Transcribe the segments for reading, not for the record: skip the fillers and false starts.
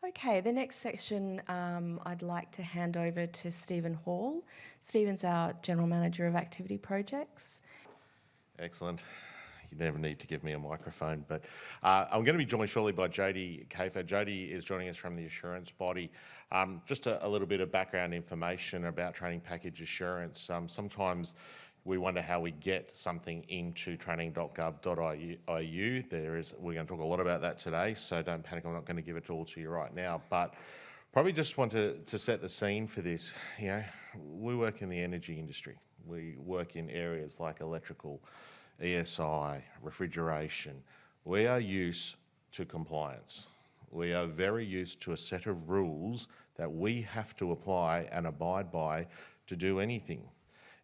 Okay, the next section I'd like to hand over to Stephen Hall. Stephen's our General Manager of Activity Projects. Excellent. You never need to give me a microphone, but I'm going to be joined shortly by Jodie Kafer. Jodie is joining us from the assurance body. Just a little bit of background information about training package assurance. Sometimes we wonder how we get something into training.gov.au. We're going to talk a lot about that today, so don't panic. I'm not going to give it all to you right now, but probably just want to set the scene for this. You know, we work in the energy industry. We work in areas like electrical, ESI, refrigeration. We are used to compliance. We are very used to a set of rules that we have to apply and abide by to do anything.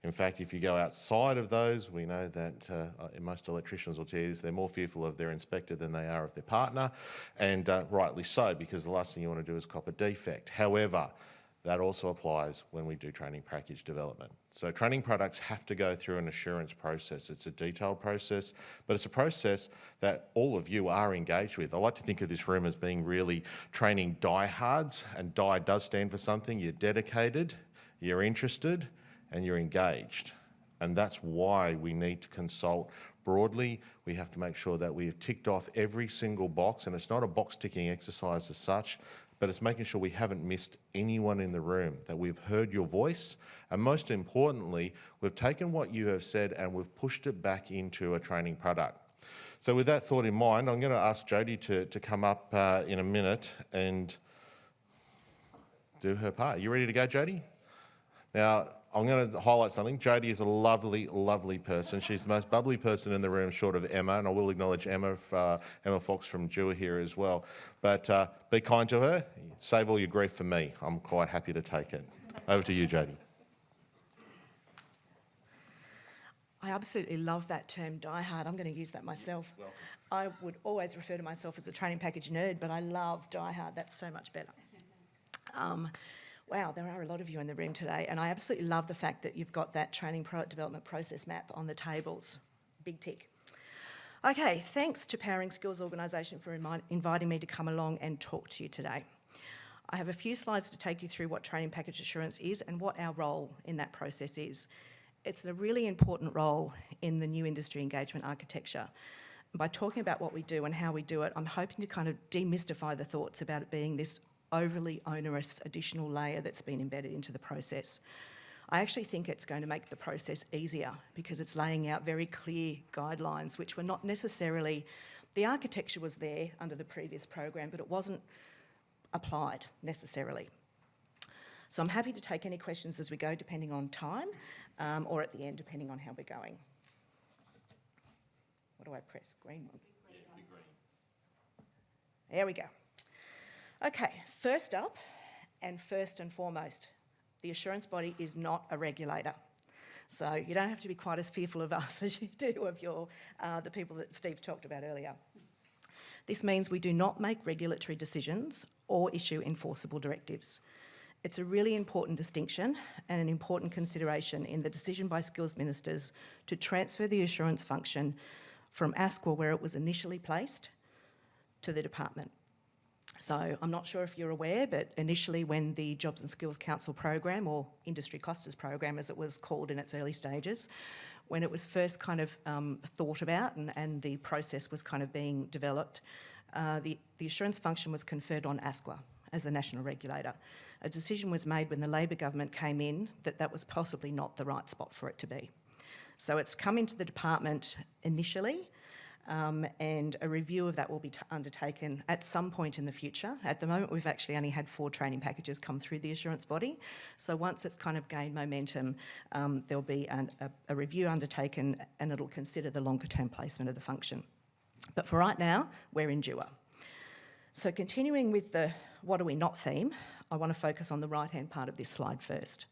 In fact, if you go outside of those, we know that most electricians will tell you they're more fearful of their inspector than they are of their partner, and rightly so, because the last thing you want to do is cop a defect. However, that also applies when we do training package development. So training products have to go through an assurance process. It's a detailed process, but it's a process that all of you are engaged with. I like to think of this room as being really training diehards, and die does stand for something. You're dedicated, you're interested, and you're engaged. And that's why we need to consult broadly. We have to make sure that we have ticked off every single box, and it's not a box ticking exercise as such, but it's making sure we haven't missed anyone in the room, that we've heard your voice, and most importantly, we've taken what you have said and we've pushed it back into a training product. So with that thought in mind, I'm going to ask Jodie to come up in a minute and do her part. You ready to go, Jodie? Now, I'm going to highlight something. Jodie is a lovely, lovely person. She's the most bubbly person in the room, short of Emma, and I will acknowledge Emma Fox from DEWR here as well. But be kind to her. Save all your grief for me. I'm quite happy to take it. Over to you, Jodie. I absolutely love that term, diehard. I'm going to use that myself. Welcome. I would always refer to myself as a training package nerd, but I love diehard. That's so much better. Wow, there are a lot of you in the room today, and I absolutely love the fact that you've got that training product development process map on the tables. Big tick. Okay, thanks to Powering Skills Organisation for inviting me to come along and talk to you today. I have a few slides to take you through what training package assurance is and what our role in that process is. It's a really important role in the new industry engagement architecture. And by talking about what we do and how we do it, I'm hoping to kind of demystify the thoughts about it being this overly onerous additional layer that's been embedded into the process. I actually think it's going to make the process easier because it's laying out very clear guidelines which were not necessarily, the architecture was there under the previous program, but it wasn't applied necessarily. So I'm happy to take any questions as we go, depending on time, or at the end, depending on how we're going. What do I press? Green? Yeah, big green. There we go. Okay, first up, and first and foremost, the assurance body is not a regulator. So you don't have to be quite as fearful of us as you do of the people that Steve talked about earlier. This means we do not make regulatory decisions or issue enforceable directives. It's a really important distinction and an important consideration in the decision by skills ministers to transfer the assurance function from ASQA, where it was initially placed, to the department. So I'm not sure if you're aware, but initially when the Jobs and Skills Council program, or Industry Clusters program as it was called in its early stages, when it was first kind of thought about and the process was kind of being developed, the assurance function was conferred on ASQA as the national regulator. A decision was made when the Labor government came in that that was possibly not the right spot for it to be. So it's come into the department initially, and a review of that will be undertaken at some point in the future. At the moment, we've actually only had 4 training packages come through the assurance body. So once it's kind of gained momentum, there'll be a review undertaken and it'll consider the longer term placement of the function. But for right now, we're in DEWR. So continuing with the what are we not theme, I want to focus on the right-hand part of this slide first.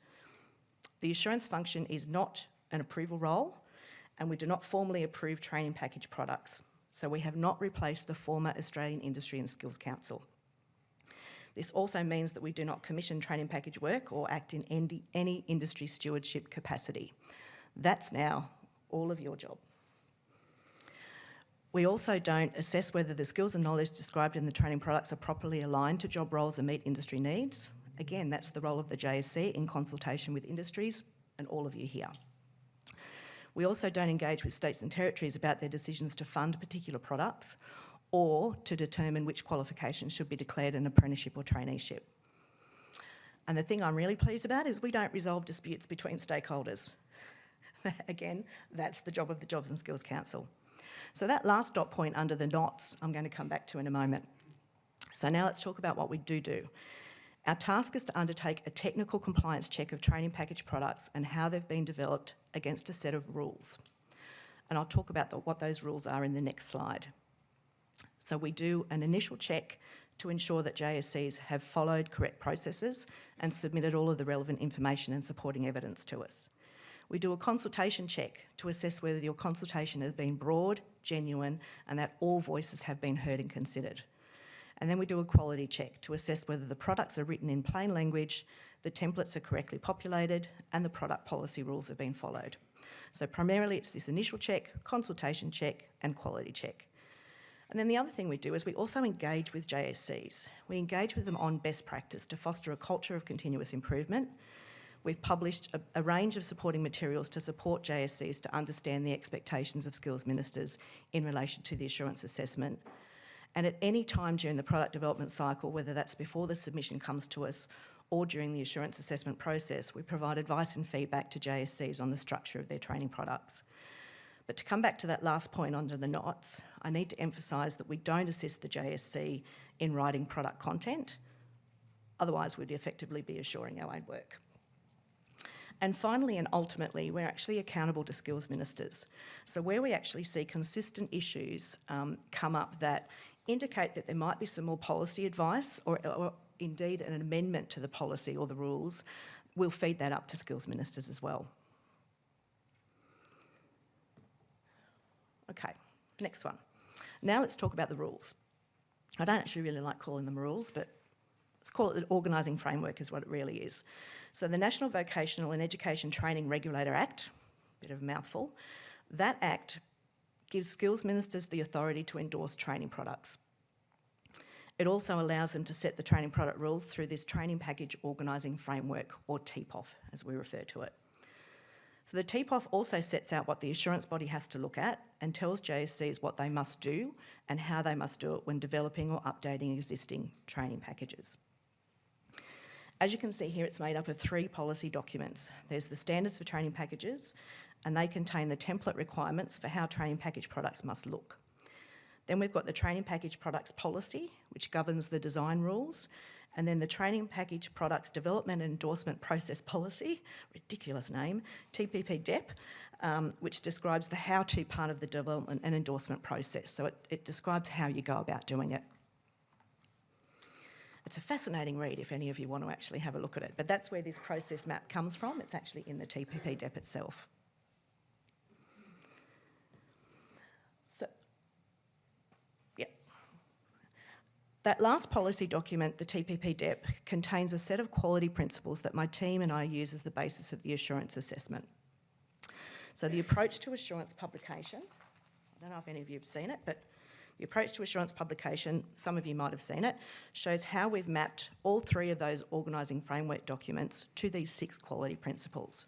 The assurance function is not an approval role, and we do not formally approve training package products. So we have not replaced the former Australian Industry and Skills Council. This also means that we do not commission training package work or act in any industry stewardship capacity. That's now all of your job. We also don't assess whether the skills and knowledge described in the training products are properly aligned to job roles and meet industry needs. Again, that's the role of the JSC in consultation with industries and all of you here. We also don't engage with states and territories about their decisions to fund particular products or to determine which qualifications should be declared an apprenticeship or traineeship. And the thing I'm really pleased about is we don't resolve disputes between stakeholders. Again, that's the job of the Jobs and Skills Council. So that last dot point under the knots, I'm going to come back to in a moment. So now let's talk about what we do. Our task is to undertake a technical compliance check of training package products and how they've been developed against a set of rules. And I'll talk about what those rules are in the next slide. So we do an initial check to ensure that JSCs have followed correct processes and submitted all of the relevant information and supporting evidence to us. We do a consultation check to assess whether your consultation has been broad, genuine, and that all voices have been heard and considered. And then we do a quality check to assess whether the products are written in plain language, the templates are correctly populated, and the product policy rules have been followed. So primarily it's this initial check, consultation check, and quality check. And then the other thing we do is we also engage with JSCs. We engage with them on best practice to foster a culture of continuous improvement. We've published a range of supporting materials to support JSCs to understand the expectations of skills ministers in relation to the assurance assessment. And at any time during the product development cycle, whether that's before the submission comes to us or during the assurance assessment process, we provide advice and feedback to JSCs on the structure of their training products. But to come back to that last point under the knots, I need to emphasise that we don't assist the JSC in writing product content. Otherwise, we'd effectively be assuring our own work. And finally and ultimately, we're actually accountable to skills ministers. So where we actually see consistent issues come up that indicate that there might be some more policy advice or indeed an amendment to the policy or the rules, we'll feed that up to skills ministers as well. Okay, next one. Now let's talk about the rules. I don't actually really like calling them rules, but let's call it the organising framework is what it really is. So the National Vocational and Education Training Regulator Act, bit of a mouthful, that act gives skills ministers the authority to endorse training products. It also allows them to set the training product rules through this Training Package Organising Framework, or TPOF, as we refer to it. So the TPOF also sets out what the assurance body has to look at and tells JSCs what they must do and how they must do it when developing or updating existing training packages. As you can see here, it's made up of 3 policy documents. There's the standards for training packages, and they contain the template requirements for how training package products must look. Then we've got the training package products policy, which governs the design rules, and then the training package products development and endorsement process policy, ridiculous name, TPP-DEP, which describes the how-to part of the development and endorsement process. So it describes how you go about doing it. It's a fascinating read if any of you want to actually have a look at it, but that's where this process map comes from. It's actually in the TPP-DEP itself. So, yeah. That last policy document, the TPP-DEP, contains a set of quality principles that my team and I use as the basis of the assurance assessment. So the approach to assurance publication, I don't know if any of you have seen it, but the approach to assurance publication, some of you might have seen it, shows how we've mapped all 3 of those organising framework documents to these 6 quality principles.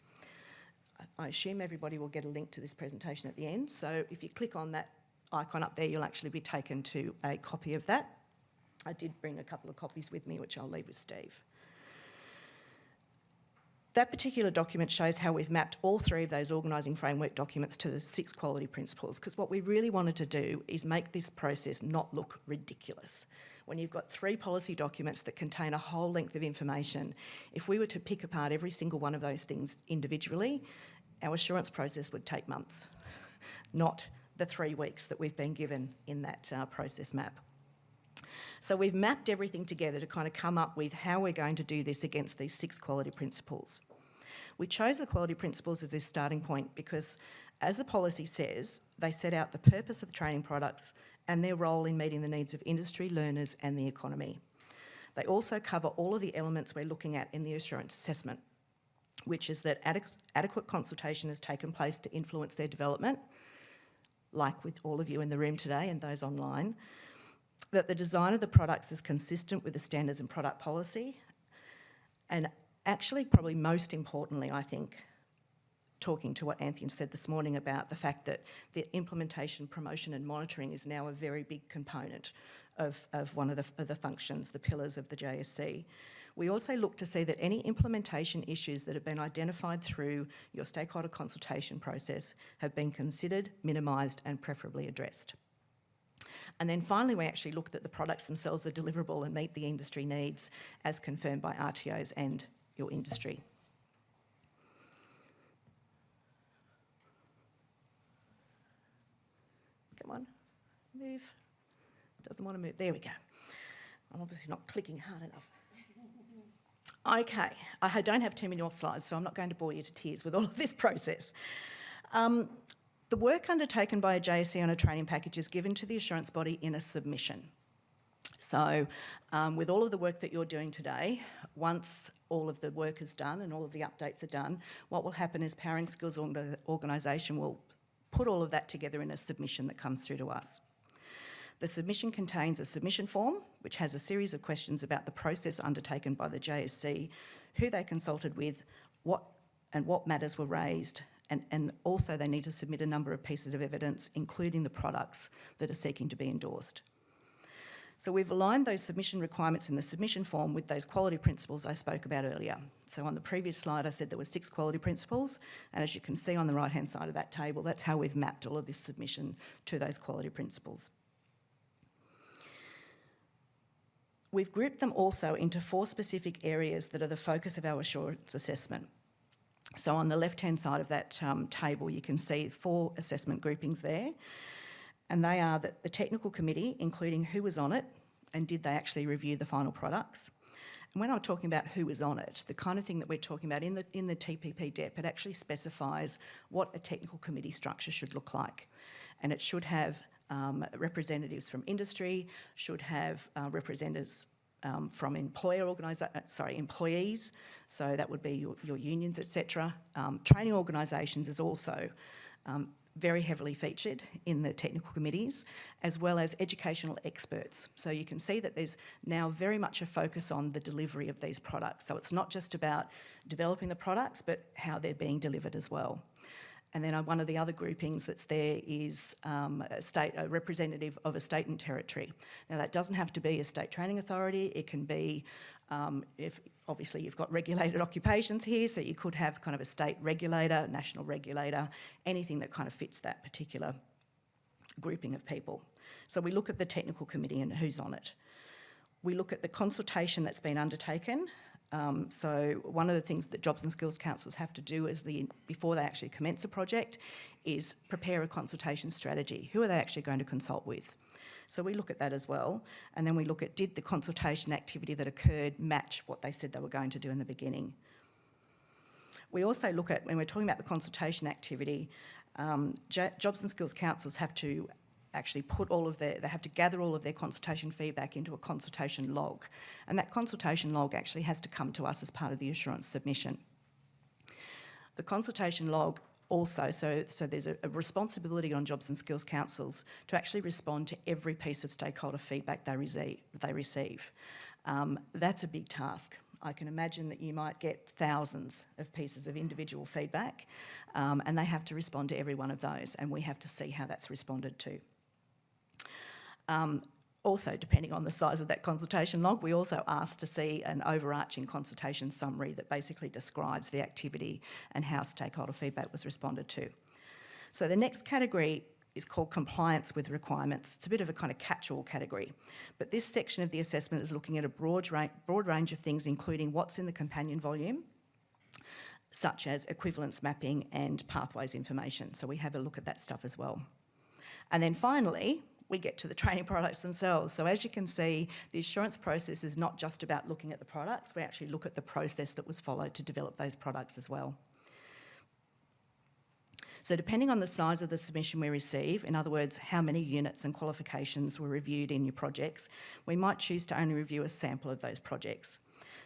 I assume everybody will get a link to this presentation at the end, so if you click on that icon up there, you'll actually be taken to a copy of that. I did bring a couple of copies with me, which I'll leave with Steve. That particular document shows how we've mapped all 3 of those organising framework documents to the 6 quality principles, because what we really wanted to do is make this process not look ridiculous. When you've got 3 policy documents that contain a whole length of information, if we were to pick apart every single one of those things individually, our assurance process would take months, not the 3 weeks that we've been given in that process map. So we've mapped everything together to kind of come up with how we're going to do this against these 6 quality principles. We chose the quality principles as this starting point because, as the policy says, they set out the purpose of the training products and their role in meeting the needs of industry, learners and the economy. They also cover all of the elements we're looking at in the assurance assessment, which is that adequate consultation has taken place to influence their development, like with all of you in the room today and those online, that the design of the products is consistent with the standards and product policy, and actually probably most importantly, I think, talking to what Anthony said this morning about the fact that the implementation, promotion and monitoring is now a very big component of one of the functions, the pillars of the JSC. We also look to see that any implementation issues that have been identified through your stakeholder consultation process have been considered, minimised and preferably addressed. And then finally, we actually look that the products themselves are deliverable and meet the industry needs as confirmed by RTOs and your industry. Come on, move. Doesn't want to move. There we go. I'm obviously not clicking hard enough. Okay, I don't have too many more slides, so I'm not going to bore you to tears with all of this process. The work undertaken by a JSC on a training package is given to the assurance body in a submission. So with all of the work that you're doing today, once all of the work is done and all of the updates are done, what will happen is Powering Skills Organisation will put all of that together in a submission that comes through to us. The submission contains a submission form, which has a series of questions about the process undertaken by the JSC, who they consulted with, what matters were raised, and also they need to submit a number of pieces of evidence, including the products that are seeking to be endorsed. So we've aligned those submission requirements in the submission form with those quality principles I spoke about earlier. So on the previous slide, I said there were 6 quality principles, and as you can see on the right-hand side of that table, that's how we've mapped all of this submission to those quality principles. We've grouped them also into 4 specific areas that are the focus of our assurance assessment. So on the left-hand side of that table, you can see 4 assessment groupings there. And they are that the technical committee, including who was on it and did they actually review the final products. And when I'm talking about who was on it, the kind of thing that we're talking about in the TPP DEP, it actually specifies what a technical committee structure should look like. And it should have representatives from industry, should have representatives from employees, so that would be your unions, etc. Training organisations is also very heavily featured in the technical committees, as well as educational experts. So you can see that there's now very much a focus on the delivery of these products. So it's not just about developing the products, but how they're being delivered as well. And then one of the other groupings that's there is a representative of a state and territory. Now that doesn't have to be a state training authority. It can be, if obviously you've got regulated occupations here, so you could have kind of a state regulator, national regulator, anything that kind of fits that particular grouping of people. So we look at the technical committee and who's on it. We look at the consultation that's been undertaken. So one of the things that Jobs and Skills Councils have to do before they actually commence a project is prepare a consultation strategy. Who are they actually going to consult with? So we look at that as well. And then we look at, did the consultation activity that occurred match what they said they were going to do in the beginning? We also look at, when we're talking about the consultation activity, Jobs and Skills Councils have to actually they have to gather all of their consultation feedback into a consultation log. And that consultation log actually has to come to us as part of the assurance submission. The consultation log also, so there's a responsibility on Jobs and Skills Councils to actually respond to every piece of stakeholder feedback they receive. That's a big task. I can imagine that you might get thousands of pieces of individual feedback, and they have to respond to every one of those, and we have to see how that's responded to. Also, depending on the size of that consultation log, we also ask to see an overarching consultation summary that basically describes the activity and how stakeholder feedback was responded to. So the next category is called compliance with requirements. It's a bit of a kind of catch-all category. But this section of the assessment is looking at a broad range of things, including what's in the companion volume, such as equivalence mapping and pathways information. So we have a look at that stuff as well. And then finally, we get to the training products themselves. So as you can see, the assurance process is not just about looking at the products, we actually look at the process that was followed to develop those products as well. So depending on the size of the submission we receive, in other words, how many units and qualifications were reviewed in your projects, we might choose to only review a sample of those projects.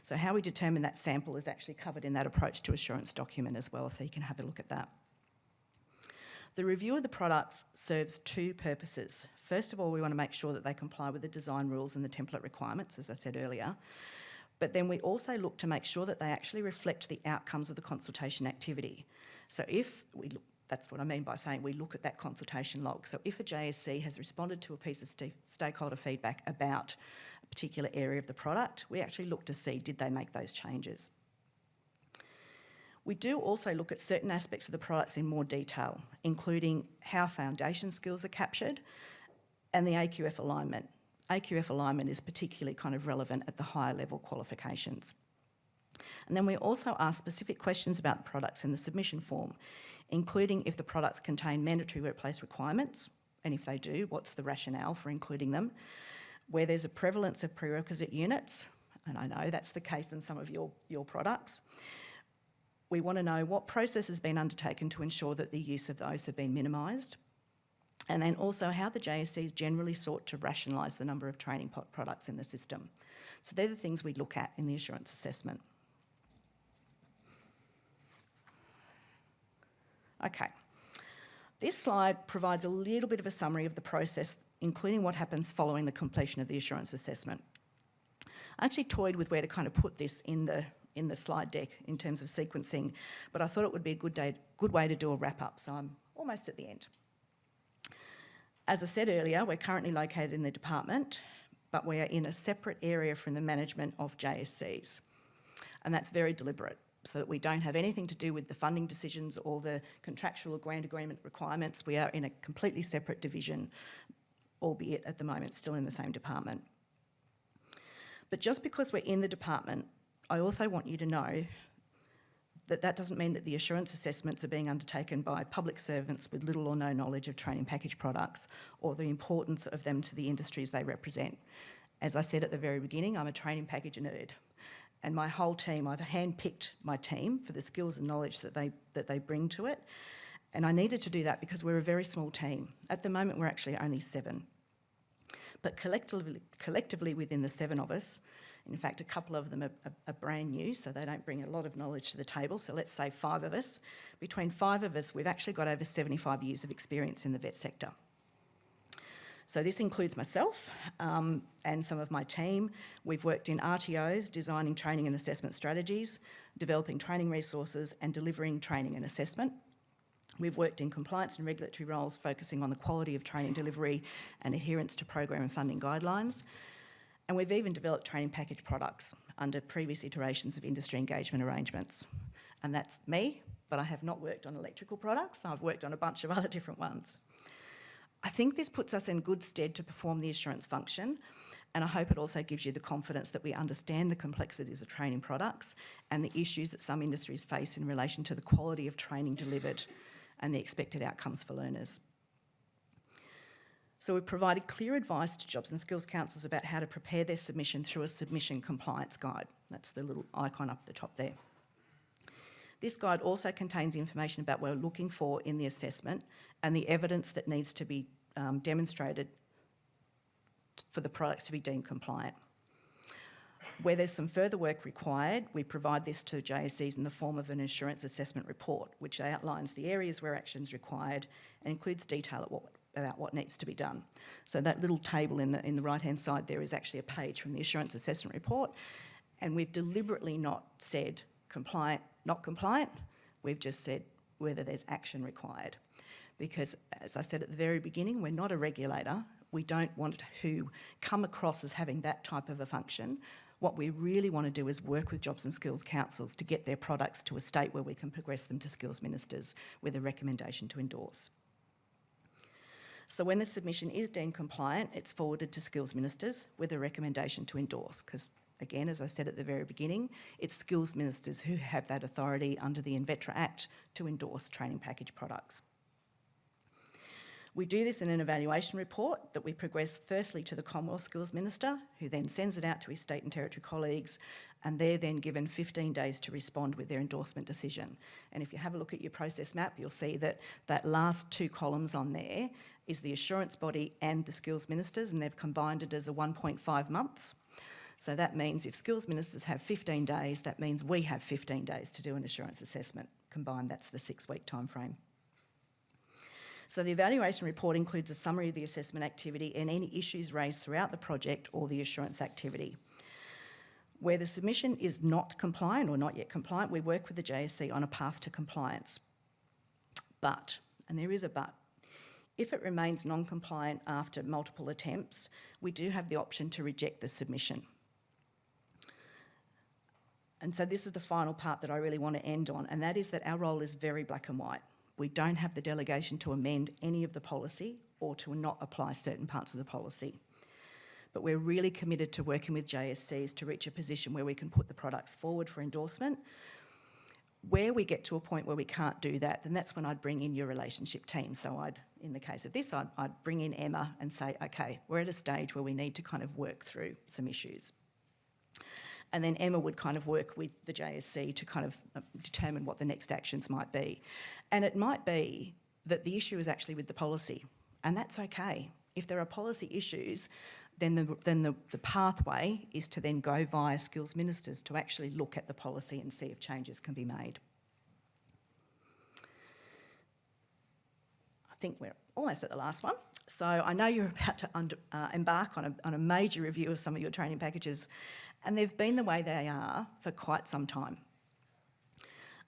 So how we determine that sample is actually covered in that approach to assurance document as well, so you can have a look at that. The review of the products serves two purposes. First of all, we want to make sure that they comply with the design rules and the template requirements, as I said earlier. But then we also look to make sure that they actually reflect the outcomes of the consultation activity. So that's what I mean by saying we look at that consultation log. So if a JSC has responded to a piece of stakeholder feedback about a particular area of the product, we actually look to see, did they make those changes? We do also look at certain aspects of the products in more detail, including how foundation skills are captured and the AQF alignment. AQF alignment is particularly kind of relevant at the higher level qualifications. And then we also ask specific questions about the products in the submission form, including if the products contain mandatory workplace requirements, and if they do, what's the rationale for including them, where there's a prevalence of prerequisite units, and I know that's the case in some of your products. We want to know what process has been undertaken to ensure that the use of those have been minimised, and then also how the JSCs generally sought to rationalise the number of training products in the system. So they're the things we look at in the assurance assessment. Okay, this slide provides a little bit of a summary of the process, including what happens following the completion of the assurance assessment. I actually toyed with where to kind of put this in the slide deck in terms of sequencing, but I thought it would be a good way to do a wrap-up, so I'm almost at the end. As I said earlier, we're currently located in the department, but we are in a separate area from the management of JSCs, and that's very deliberate, so that we don't have anything to do with the funding decisions or the contractual or grant agreement requirements. We are in a completely separate division, albeit at the moment still in the same department. But just because we're in the department, I also want you to know that that doesn't mean that the assurance assessments are being undertaken by public servants with little or no knowledge of training package products or the importance of them to the industries they represent. As I said at the very beginning, I'm a training package nerd. And my whole team, I've handpicked my team for the skills and knowledge that they bring to it. And I needed to do that because we're a very small team. At the moment, we're actually only 7. But collectively within the 7 of us, in fact, a couple of them are brand new, so they don't bring a lot of knowledge to the table. So let's say 5 of us. Between 5 of us, we've actually got over 75 years of experience in the vet sector. So this includes myself and some of my team. We've worked in RTOs, designing training and assessment strategies, developing training resources and delivering training and assessment. We've worked in compliance and regulatory roles, focusing on the quality of training delivery and adherence to program and funding guidelines. And we've even developed training package products under previous iterations of industry engagement arrangements. And that's me, but I have not worked on electrical products. I've worked on a bunch of other different ones. I think this puts us in good stead to perform the assurance function, and I hope it also gives you the confidence that we understand the complexities of training products and the issues that some industries face in relation to the quality of training delivered and the expected outcomes for learners. So we've provided clear advice to Jobs and Skills Councils about how to prepare their submission through a submission compliance guide. That's the little icon up the top there. This guide also contains information about what we're looking for in the assessment and the evidence that needs to be demonstrated for the products to be deemed compliant. Where there's some further work required, we provide this to JSCs in the form of an assurance assessment report, which outlines the areas where action is required and includes detail about what needs to be done. So that little table in the right-hand side there is actually a page from the assurance assessment report, and we've deliberately not said compliant, not compliant. We've just said whether there's action required. Because, as I said at the very beginning, we're not a regulator. We don't want to come across as having that type of a function. What we really want to do is work with Jobs and Skills Councils to get their products to a state where we can progress them to skills ministers with a recommendation to endorse. So when the submission is deemed compliant, it's forwarded to skills ministers with a recommendation to endorse, because again, as I said at the very beginning, it's skills ministers who have that authority under the InVetra Act to endorse training package products. We do this in an evaluation report that we progress firstly to the Commonwealth Skills Minister, who then sends it out to his state and territory colleagues, and they're then given 15 days to respond with their endorsement decision. And if you have a look at your process map, you'll see that that last 2 columns on there is the assurance body and the skills ministers, and they've combined it as a 1.5 months. So that means if skills ministers have 15 days, that means we have 15 days to do an assurance assessment. Combined, that's the 6-week time frame. So the evaluation report includes a summary of the assessment activity and any issues raised throughout the project or the assurance activity. Where the submission is not compliant or not yet compliant, we work with the JSC on a path to compliance. But, and there is a but, if it remains non-compliant after multiple attempts, we do have the option to reject the submission. And so this is the final part that I really want to end on, and that is that our role is very black and white. We don't have the delegation to amend any of the policy or to not apply certain parts of the policy. But we're really committed to working with JSCs to reach a position where we can put the products forward for endorsement. Where we get to a point where we can't do that, then that's when I'd bring in your relationship team. So in the case of this, I'd bring in Emma and say, okay, we're at a stage where we need to kind of work through some issues. And then Emma would kind of work with the JSC to kind of determine what the next actions might be. And it might be that the issue is actually with the policy, and that's okay. If there are policy issues, then the pathway is to then go via skills ministers to actually look at the policy and see if changes can be made. I think we're almost at the last one. So I know you're about to embark on a major review of some of your training packages, and they've been the way they are for quite some time.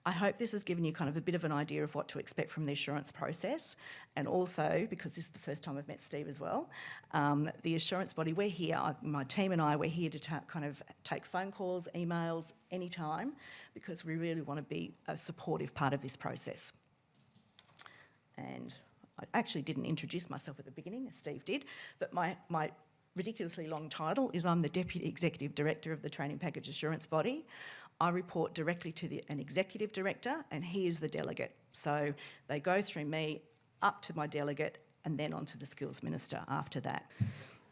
I hope this has given you kind of a bit of an idea of what to expect from the assurance process, and also, because this is the first time I've met Steve as well, the assurance body, we're here, my team and I, we're here to kind of take phone calls, emails, anytime, because we really want to be a supportive part of this process. And I actually didn't introduce myself at the beginning, as Steve did, but my ridiculously long title is I'm the Deputy Executive Director of the Training Package Assurance Body. I report directly to an Executive Director, and he is the delegate. So they go through me, up to my delegate, and then on to the Skills Minister after that.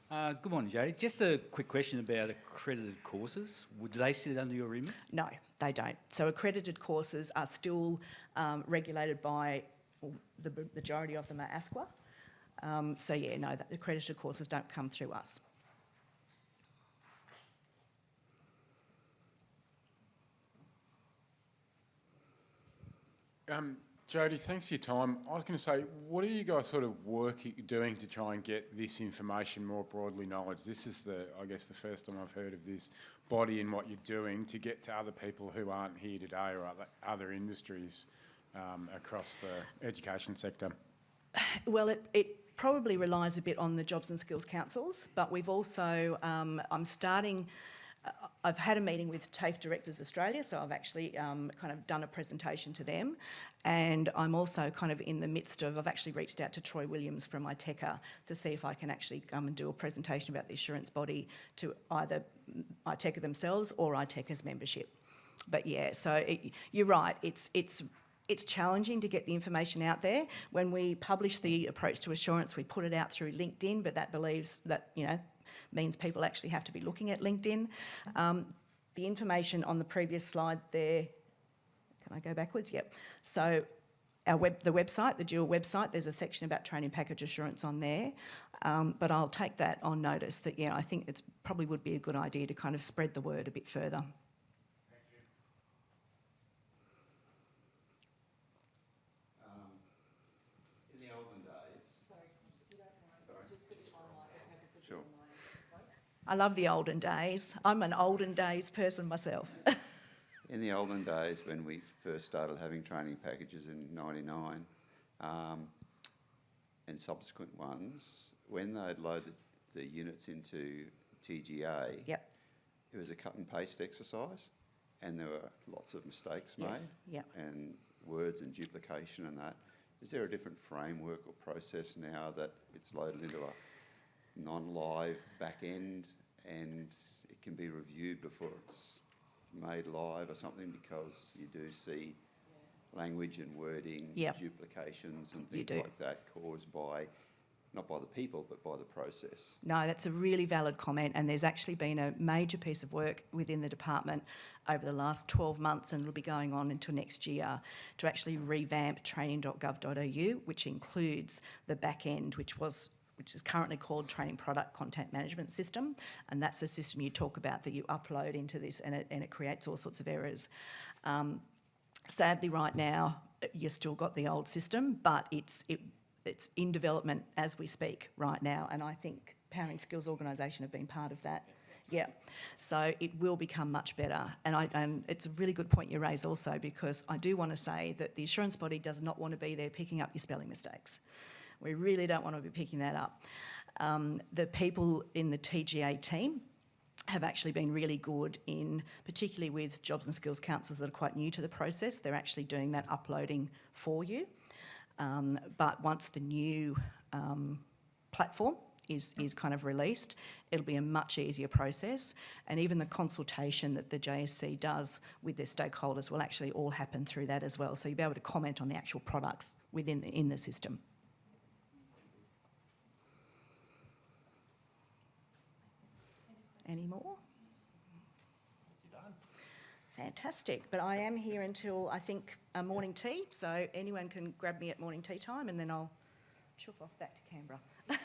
Good morning, Jodie. Just a quick question about accredited courses. Would they sit under your remit? No, they don't. So accredited courses are still regulated by, the majority of them are ASQA. So yeah, no, the accredited courses don't come through us. Jodie, thanks for your time. I was going to say, what are you guys sort of doing to try and get this information more broadly knowledge? This is I guess the first time I've heard of this body and what you're doing to get to other people who aren't here today or other industries across the education sector. Well, it probably relies a bit on the Jobs and Skills Councils, but we've also, I've had a meeting with TAFE Directors Australia, so I've actually kind of done a presentation to them, and I'm also kind of in the midst of, I've actually reached out to Troy Williams from ITECA to see if I can actually come and do a presentation about the assurance body to either ITECA themselves or ITECA's membership. But yeah, so you're right, it's challenging to get the information out there. When we publish the approach to assurance, we put it out through LinkedIn, but that means people actually have to be looking at LinkedIn. The information on the previous slide there, can I go backwards? Yep. So the website, the DEWR website, there's a section about training package assurance on there, but I'll take that on notice that, yeah, I think it probably would be a good idea to kind of spread the word a bit further. I love the olden days. I'm an olden days person myself. In the olden days, when we first started having training packages in '99, and subsequent ones, when they'd loaded the units into TGA, Yep. it was a cut and paste exercise, and there were lots of mistakes made, Yes. Yep. and words and duplication and that. Is there a different framework or process now that it's loaded into a non-live back end and it can be reviewed before it's made live or something, because you do see language and wording duplications and things like that caused by, not by the people, but by the process? No, that's a really valid comment, and there's actually been a major piece of work within the department over the last 12 months, and it'll be going on until next year, to actually revamp training.gov.au, which includes the back end, which is currently called Training Product Content Management System, and that's the system you talk about that you upload into this, and it creates all sorts of errors. Sadly, right now, you've still got the old system, but it's in development as we speak right now, and I think Powering Skills Organisation have been part of that. Yeah, so it will become much better, and it's a really good point you raise also, because I do want to say that the assurance body does not want to be there picking up your spelling mistakes. We really don't want to be picking that up. The people in the TGA team have actually been really good in, particularly with jobs and skills counsellors that are quite new to the process, they're actually doing that uploading for you. But once the new platform is kind of released, it'll be a much easier process, and even the consultation that the JSC does with their stakeholders will actually all happen through that as well, so you'll be able to comment on the actual products in the system. Any more? Fantastic, but I am here until, I think, morning tea, so anyone can grab me at morning tea time, and then I'll chuff off back to Canberra. Thank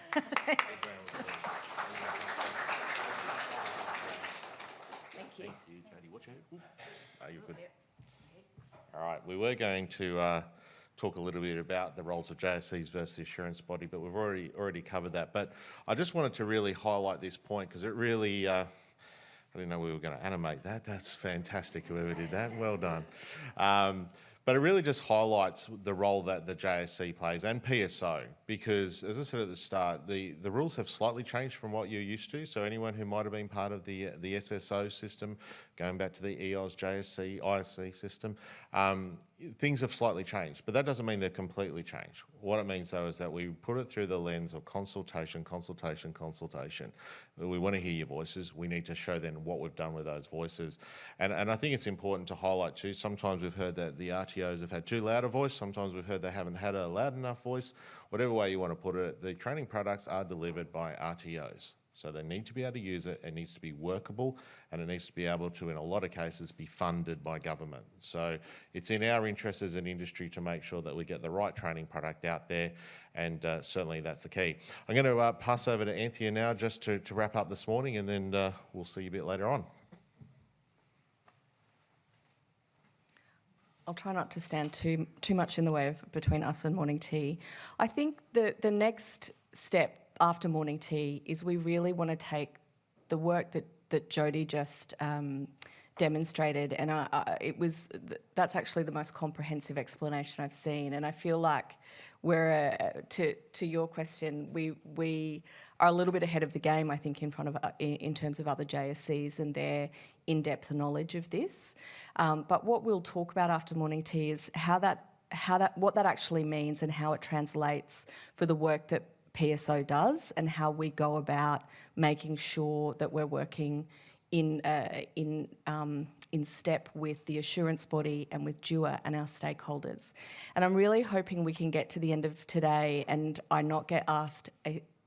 you. Thank you, Jodie. Watch out. Are you good? All right, we were going to talk a little bit about the roles of JSCs versus the assurance body, but we've already covered that. But I just wanted to really highlight this point, because it really, I didn't know we were going to animate that. That's fantastic, whoever did that. Well done. But it really just highlights the role that the JSC plays, and PSO, because as I said at the start, the rules have slightly changed from what you're used to. So anyone who might have been part of the SSO system, going back to the EOS, JSC, ISC system, things have slightly changed, but that doesn't mean they've completely changed. What it means though is that we put it through the lens of consultation, consultation, consultation. We want to hear your voices. We need to show them what we've done with those voices. And I think it's important to highlight too, sometimes we've heard that the RTOs have had too loud a voice, sometimes we've heard they haven't had a loud enough voice. Whatever way you want to put it, the training products are delivered by RTOs. So they need to be able to use it, it needs to be workable, and it needs to be able to, in a lot of cases, be funded by government. So it's in our interest as an industry to make sure that we get the right training product out there, and certainly that's the key. I'm going to pass over to Anthea now just to wrap up this morning, and then we'll see you a bit later on. I'll try not to stand too much in the way of between us and morning tea. I think the next step after morning tea is we really want to take the work that Jodie just demonstrated, and that's actually the most comprehensive explanation I've seen, and I feel like we're to your question, we are a little bit ahead of the game, I think, in terms of other JSCs and their in-depth knowledge of this. But what we'll talk about after morning tea is what that actually means and how it translates for the work that PSO does, and how we go about making sure that we're working in step with the assurance body and with DEWR and our stakeholders. And I'm really hoping we can get to the end of today and I not get asked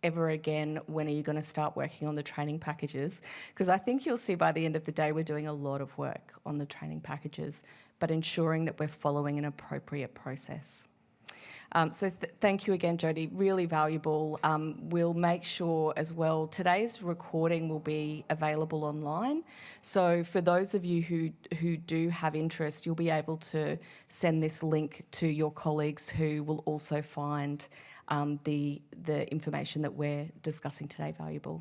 ever again, when are you going to start working on the training packages? Because I think you'll see by the end of the day we're doing a lot of work on the training packages, but ensuring that we're following an appropriate process. So thank you again, Jodie, really valuable. We'll make sure as well, today's recording will be available online. So for those of you who do have interest, you'll be able to send this link to your colleagues who will also find the information that we're discussing today valuable.